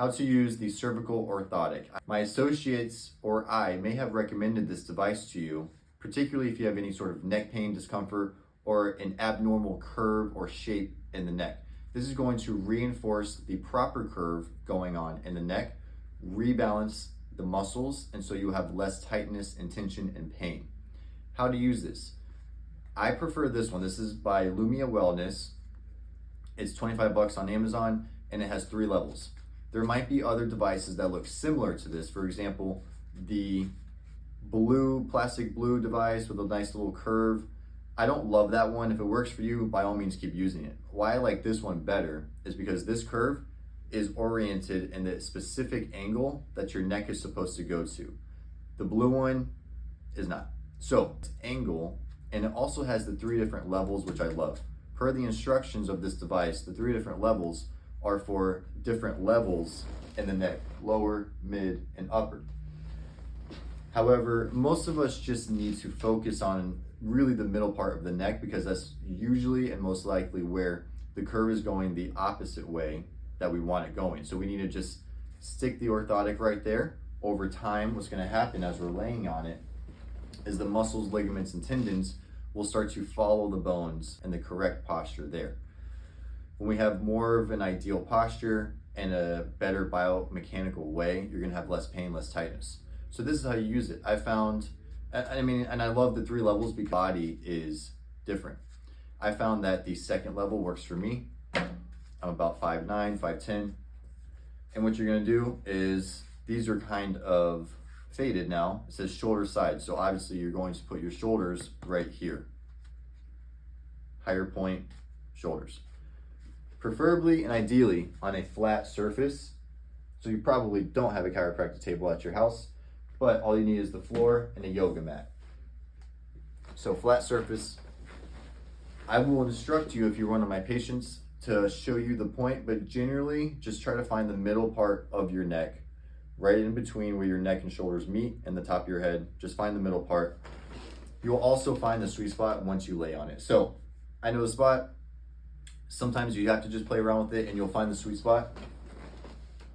How to use the cervical orthotic. My associates or I may have recommended this device to you, particularly if you have any sort of neck pain, discomfort, or an abnormal curve or shape in the neck. This is going to reinforce the proper curve going on in the neck, rebalance the muscles, and so you have less tightness and tension and pain. How to use this? I prefer this one. This is by Lumia Wellness. It's $25 on Amazon, and it has 3 levels. There might be other devices that look similar to this. For example, the plastic blue device with a nice little curve. I don't love that one. If it works for you, by all means keep using it. Why I like this one better is because this curve is oriented in the specific angle that your neck is supposed to go to. The blue one is not. So it's angle, and it also has the 3 different levels, which I love. Per the instructions of this device, the 3 different levels are for different levels in the neck: lower, mid, and upper. However, most of us just need to focus on really the middle part of the neck, because that's usually and most likely where the curve is going the opposite way that we want it going. So we need to just stick the orthotic right there. Over time, what's going to happen as we're laying on it is the muscles, ligaments, and tendons will start to follow the bones in the correct posture there. When we have more of an ideal posture and a better biomechanical way, you're gonna have less pain, less tightness. So this is how you use it. I found, and I love the 3 levels because body is different. I found that the second level works for me. I'm about 5'9", 5'10". And what you're gonna do is, these are kind of faded now. It says shoulder side. So obviously you're going to put your shoulders right here. Higher point, shoulders. Preferably and ideally on a flat surface. So you probably don't have a chiropractic table at your house, but all you need is the floor and a yoga mat. So flat surface. I will instruct you, if you're one of my patients, to show you the point, but generally just try to find the middle part of your neck, right in between where your neck and shoulders meet and the top of your head. Just find the middle part. You'll also find the sweet spot once you lay on it. So I know the spot. Sometimes you have to just play around with it and you'll find the sweet spot.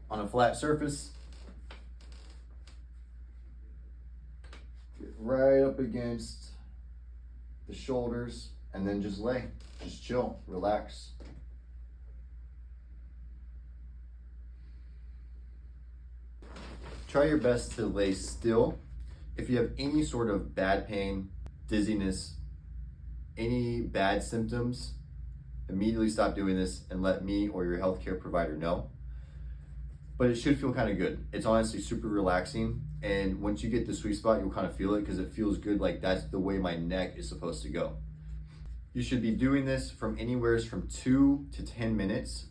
On a flat surface, get right up against the shoulders and then just lay. Just chill, relax. Try your best to lay still. If you have any sort of bad pain, dizziness, any bad symptoms, immediately stop doing this and let me or your healthcare provider know. But it should feel kind of good. It's honestly super relaxing. And once you get the sweet spot, you'll kind of feel it, because it feels good, like that's the way my neck is supposed to go. You should be doing this from anywhere from 2 to 10 minutes.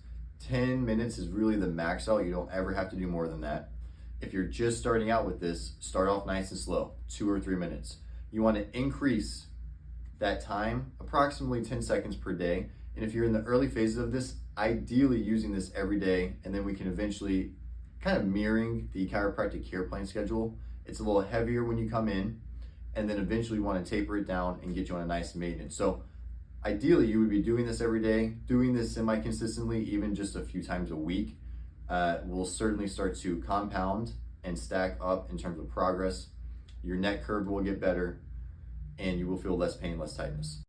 10 minutes is really the max out. You don't ever have to do more than that. If you're just starting out with this, start off nice and slow, 2 or 3 minutes. You want to increase that time approximately 10 seconds per day. And if you're in the early phases of this, ideally using this every day, and then we can eventually kind of mirroring the chiropractic care plan schedule. It's a little heavier when you come in, and then eventually you want to taper it down and get you on a nice maintenance. So ideally you would be doing this every day. Doing this semi-consistently, even just a few times a week, will certainly start to compound and stack up in terms of progress. Your neck curve will get better, and you will feel less pain, less tightness.